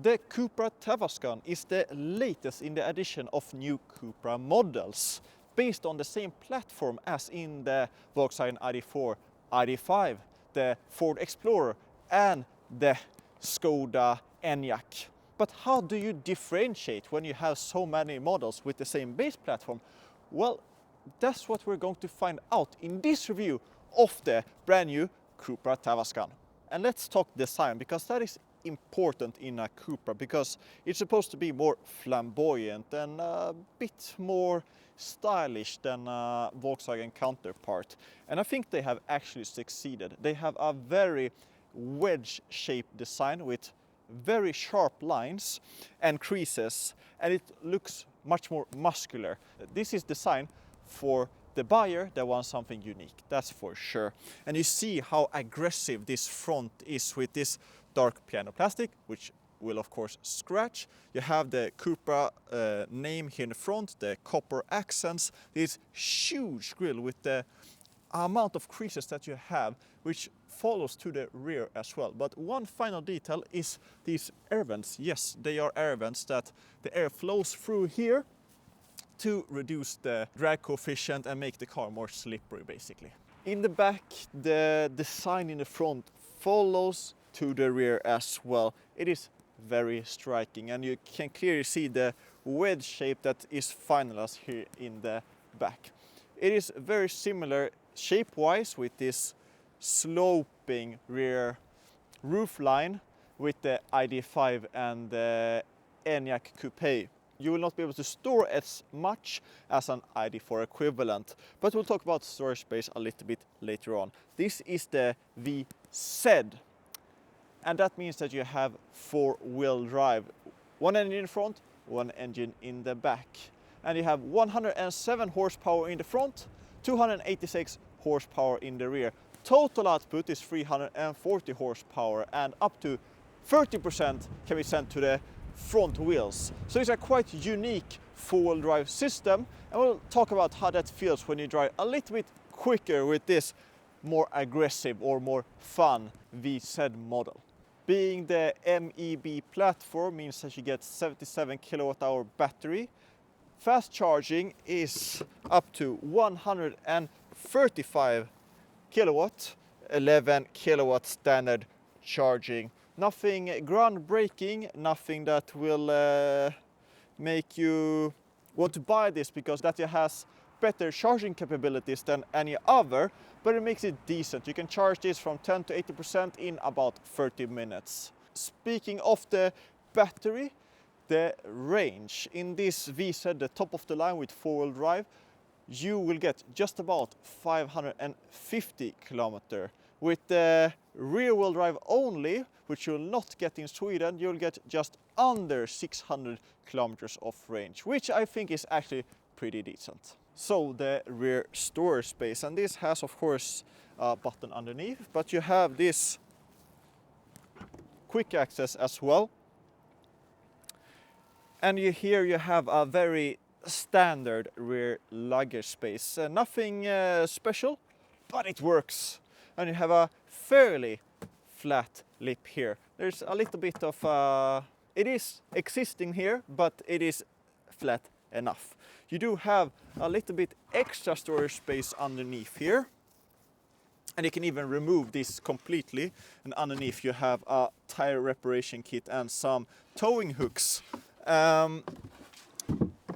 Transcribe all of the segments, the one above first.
The Cupra Tavascan is the latest in the addition of new Cupra models, based on the same platform as in the Volkswagen ID4, ID5, the Ford Explorer and the Skoda Enyaq. But how do you differentiate when you have so many models with the same base platform? Well, that's what we're going to find out in this review of the brand new Cupra Tavascan. And let's talk design, because that is important in a Cupra, because it's supposed to be more flamboyant and a bit more stylish than a Volkswagen counterpart. And I think they have actually succeeded. They have a very wedge-shaped design with very sharp lines and creases, and it looks much more muscular. This is designed for the buyer that wants something unique, that's for sure. And you see how aggressive this front is with this dark piano plastic, which will of course scratch. You have the Cupra name here in the front, the copper accents, this huge grille with the amount of creases that you have, which follows to the rear as well. But one final detail is these air vents. Yes, they are air vents that the air flows through here to reduce the drag coefficient and make the car more slippery, basically. In the back, the design in the front follows to the rear as well. It is very striking, and you can clearly see the wedge shape that is finalized here in the back. It is very similar shape-wise with this sloping rear roof line with the ID5 and the Enyaq Coupe. You will not be able to store as much as an ID4 equivalent, but we'll talk about storage space a little bit later on. This is the VZ, and that means that you have four-wheel drive. One engine in front, one engine in the back. And you have 107 horsepower in the front, 286 horsepower in the rear. Total output is 340 horsepower, and up to 30% can be sent to the front wheels. So it's a quite unique four-wheel drive system, and we'll talk about how that feels when you drive a little bit quicker with this more aggressive or more fun VZ model. Being the MEB platform means that you get 77 kilowatt hour battery. Fast charging is up to 135 kilowatt, 11 kilowatt standard charging. Nothing groundbreaking, nothing that will make you want to buy this because that it has better charging capabilities than any other, but it makes it decent. You can charge this from 10 to 80% in about 30 minutes. Speaking of the battery, the range in this VZ, the top of the line with four-wheel drive, you will get just about 550 kilometers. With the rear-wheel drive only, which you will not get in Sweden, you'll get just under 600 kilometers of range, which I think is actually pretty decent. So the rear storage space, and this has of course a button underneath, but you have this quick access as well. And here you have a very standard rear luggage space. Nothing special, but it works. And you have a fairly flat lip here. There's a little bit of, it is existing here, but it is flat enough. You do have a little bit extra storage space underneath here. And you can even remove this completely. And underneath you have a tire reparation kit and some towing hooks.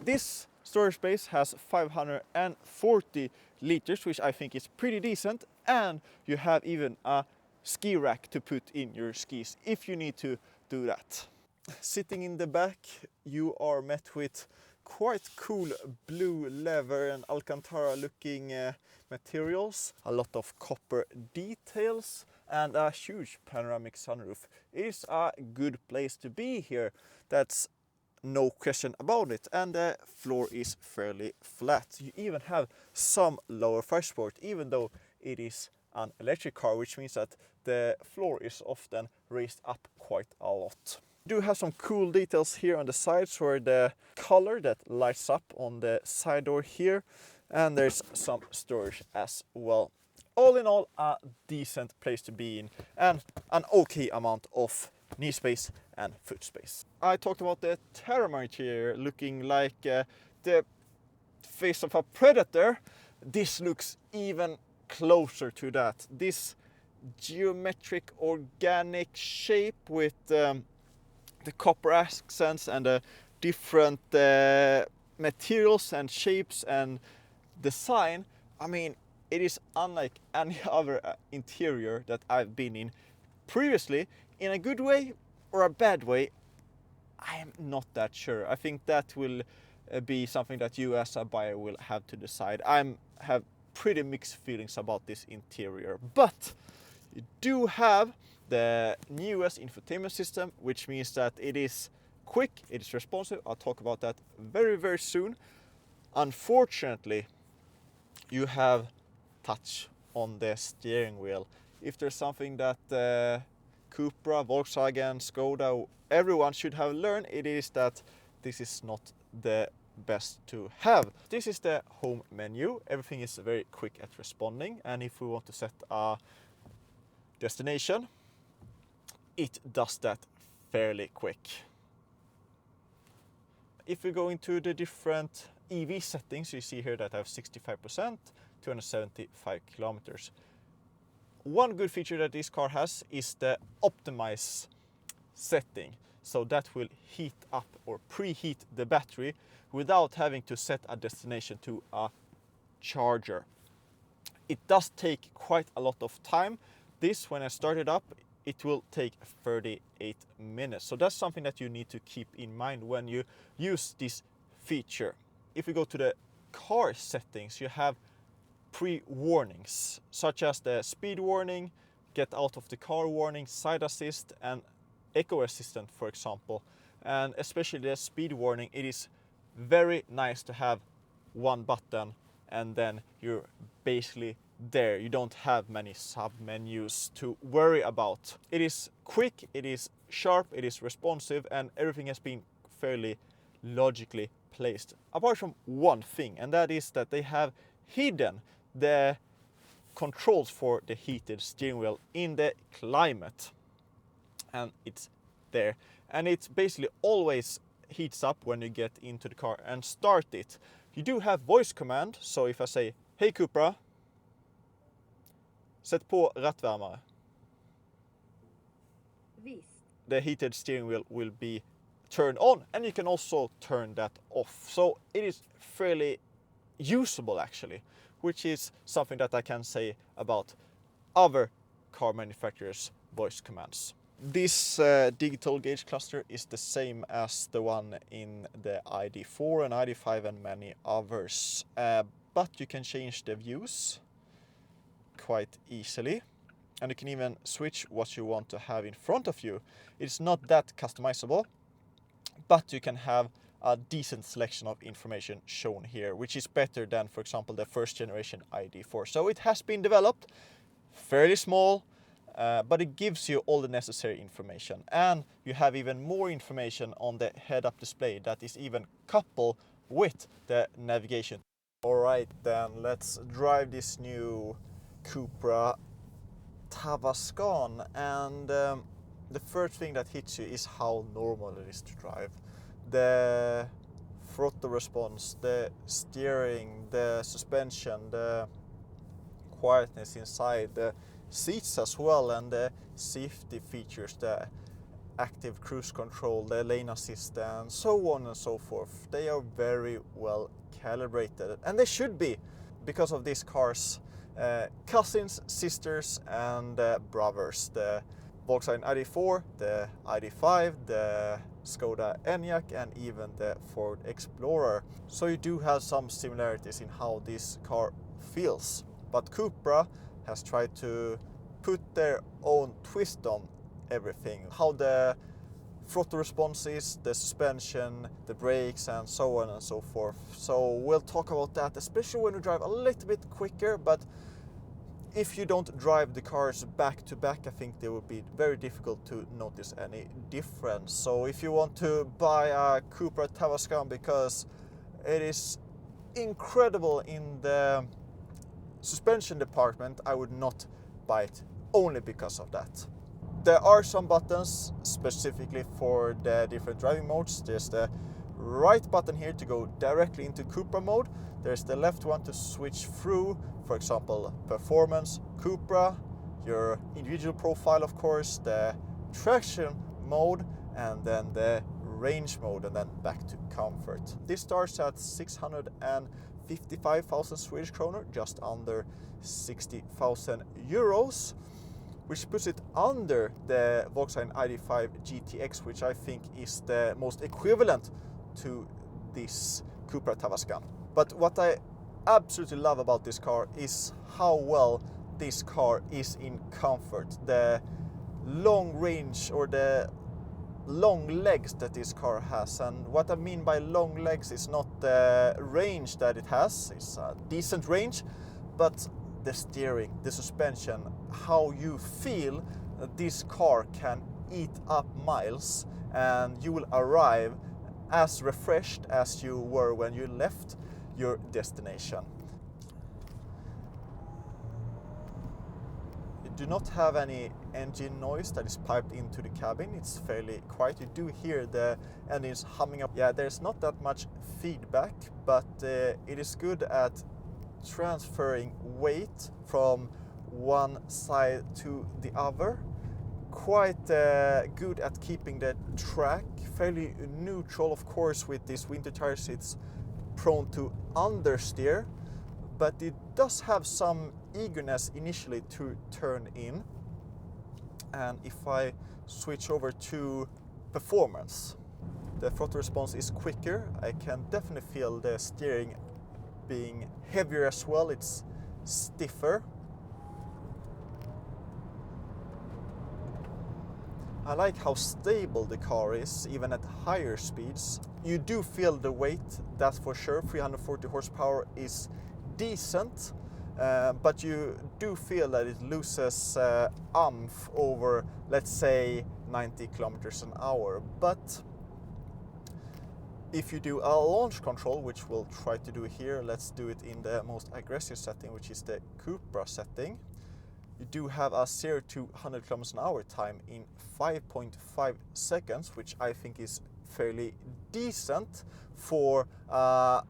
This storage space has 540 liters, which I think is pretty decent, and you have even a ski rack to put in your skis if you need to do that. Sitting in the back, you are met with quite cool blue leather and Alcantara looking materials, a lot of copper details, and a huge panoramic sunroof. It is a good place to be here, that's no question about it, and the floor is fairly flat. You even have some lower thigh support, even though it is an electric car, which means that the floor is often raised up quite a lot. You do have some cool details here on the sides, where the color that lights up on the side door here, and there's some storage as well. All in all, a decent place to be in, and an okay amount of knee space and foot space. I talked about the Terramar interior looking like the face of a predator. This looks even closer to that. This geometric organic shape with the copper accents and the different materials and shapes and design. I mean, it is unlike any other interior that I've been in previously. In a good way or a bad way, I am not that sure. I think that will be something that you as a buyer will have to decide. I have pretty mixed feelings about this interior, but you do have the newest infotainment system, which means that it is quick, it is responsive. I'll talk about that very soon. Unfortunately, you have touch on the steering wheel. If there's something that Cupra, Volkswagen, Skoda, everyone should have learned, it is that this is not the best to have. This is the home menu. Everything is very quick at responding, and if we want to set a destination, it does that fairly quick. If we go into the different EV settings, you see here that I have 65%, 275 kilometers. One good feature that this car has is the optimize setting. So that will heat up or preheat the battery without having to set a destination to a charger. It does take quite a lot of time. This, when I start it up, it will take 38 minutes. So that's something that you need to keep in mind when you use this feature. If we go to the car settings, you have pre-warnings, such as the speed warning, get out of the car warning, side assist, and eco assistant, for example. And especially the speed warning, it is very nice to have one button and then you're basically there. You don't have many sub menus to worry about. It is quick, it is sharp, it is responsive, and everything has been fairly logically placed. Apart from one thing, and that is that they have hidden the controls for the heated steering wheel in the climate, and it's there, and it basically always heats up when you get into the car and start it. You do have voice command, so if I say hey Cupra, sätt på rattvärmare, the heated steering wheel will be turned on, and you can also turn that off. So it is fairly usable actually, which is something that I can say about other car manufacturers' voice commands. This digital gauge cluster is the same as the one in the ID4 and ID5 and many others, but you can change the views quite easily, and you can even switch what you want to have in front of you. It's not that customizable, but you can have a decent selection of information shown here, which is better than, for example, the first generation ID4. So it has been developed, fairly small, but it gives you all the necessary information. And you have even more information on the head-up display that is even coupled with the navigation. Alright then, let's drive this new Cupra Tavascan, and the first thing that hits you is how normal it is to drive. The throttle response, the steering, the suspension, the quietness inside, the seats as well, and the safety features, the active cruise control, the lane assist, and so on and so forth. They are very well calibrated, and they should be, because of this car's cousins, sisters, and brothers. The Volkswagen ID4, the ID5, the Skoda Enyaq, and even the Ford Explorer. So you do have some similarities in how this car feels. But Cupra has tried to put their own twist on everything. How the throttle response is, the suspension, the brakes, and so on and so forth. So we'll talk about that, especially when you drive a little bit quicker, but if you don't drive the cars back to back, I think they would be very difficult to notice any difference. So if you want to buy a Cupra Tavascan because it is incredible in the suspension department, I would not buy it only because of that. There are some buttons specifically for the different driving modes. There's the right button here to go directly into Cupra mode. There's the left one to switch through, for example, performance, Cupra, your individual profile, of course, the traction mode, and then the range mode, and then back to comfort. This starts at 655,000 Swedish kronor, just under 60,000 euros, which puts it under the Volkswagen ID.5 GTX, which I think is the most equivalent to this Cupra Tavascan. But what I absolutely love about this car is how well this car is in comfort. The long range, or the long legs that this car has. And what I mean by long legs is not the range that it has, it's a decent range, but the steering, the suspension, how you feel that this car can eat up miles and you will arrive as refreshed as you were when you left your destination. You do not have any engine noise that is piped into the cabin. It's fairly quiet. You do hear the engines humming up. Yeah, there's not that much feedback, but it is good at transferring weight from one side to the other. Quite good at keeping the track fairly neutral. Of course, with these winter tires it's prone to understeer, but it does have some eagerness initially to turn in. And if I switch over to performance, the throttle response is quicker. I can definitely feel the steering being heavier as well. It's stiffer. I like how stable the car is, even at higher speeds. You do feel the weight, that's for sure. 340 horsepower is decent, but you do feel that it loses oomph over, let's say, 90 kilometers an hour. But if you do a launch control, which we'll try to do here, let's do it in the most aggressive setting, which is the Cupra setting. You do have a 0 to 100 kilometers an hour time in 5.5 seconds, which I think is fairly decent for a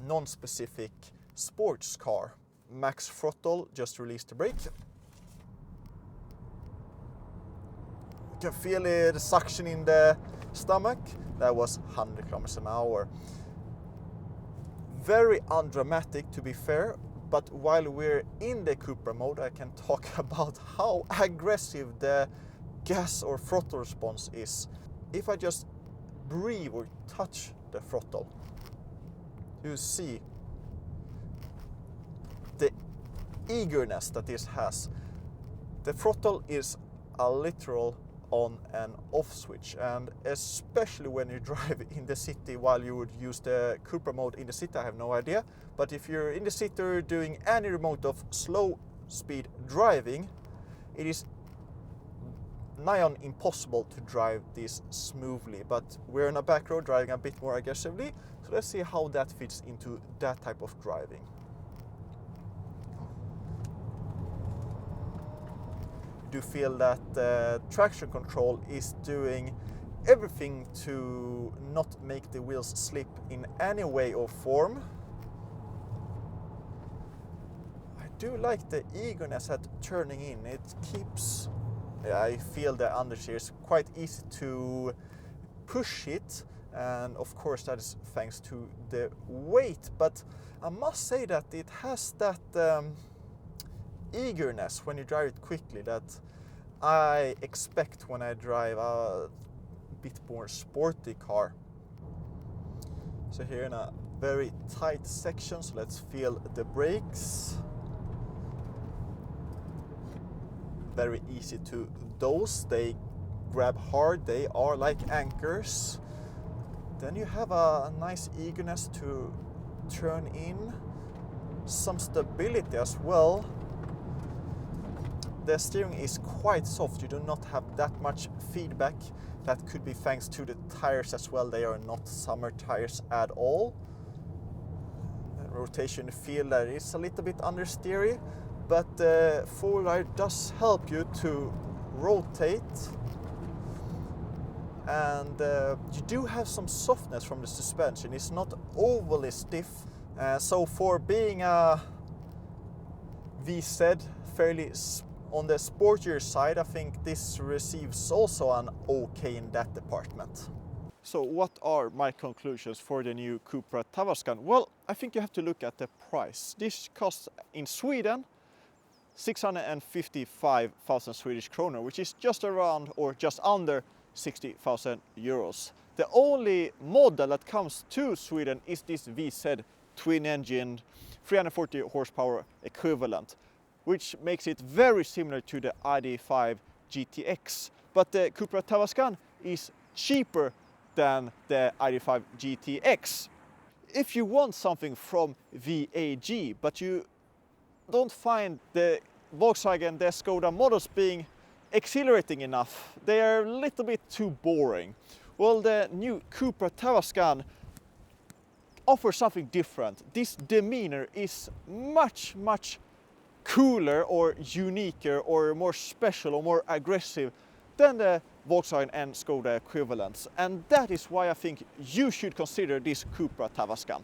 non-specific sports car. Max throttle, just release the brake. You can feel the suction in the stomach. That was 100 kilometers an hour. Very undramatic, to be fair. But while we're in the Cupra mode, I can talk about how aggressive the gas or throttle response is. If I just breathe or touch the throttle, you see the eagerness that this has. The throttle is a literal on and off switch, and especially when you drive in the city. While you would use the Cupra mode in the city, I have no idea, but if you're in the city or doing any remote of slow speed driving, it is nigh on impossible to drive this smoothly. But we're on a back road driving a bit more aggressively, so let's see how that fits into that type of driving. Do feel that traction control is doing everything to not make the wheels slip in any way or form. I do like the eagerness at turning in. It keeps, I feel the understeer is quite easy to push it, and of course that is thanks to the weight, but I must say that it has that eagerness when you drive it quickly that I expect when I drive a bit more sporty car. So here in a very tight section, so let's feel the brakes. Very easy to dose, they grab hard, they are like anchors. Then you have a nice eagerness to turn in, some stability as well. The steering is quite soft, you do not have that much feedback. That could be thanks to the tires as well, they are not summer tires at all. The rotation feel that it's a little bit understeery, but four-wheel drive does help you to rotate, and you do have some softness from the suspension. It's not overly stiff, so for being a VZ fairly on the sportier side, I think this receives also an okay in that department. So what are my conclusions for the new Cupra Tavascan? Well, I think you have to look at the price. This costs in Sweden 655,000 Swedish kronor, which is just around or just under 60,000 euros. The only model that comes to Sweden is this VZ twin engine 340 horsepower equivalent, which makes it very similar to the ID.5 GTX. But the Cupra Tavascan is cheaper than the ID.5 GTX. If you want something from VAG, but you don't find the Volkswagen, the Skoda models being exhilarating enough, they are a little bit too boring. Well, the new Cupra Tavascan offers something different. This demeanor is much cooler or uniquer or more special or more aggressive than the Volkswagen and Skoda equivalents. And that is why I think you should consider this Cupra Tavascan.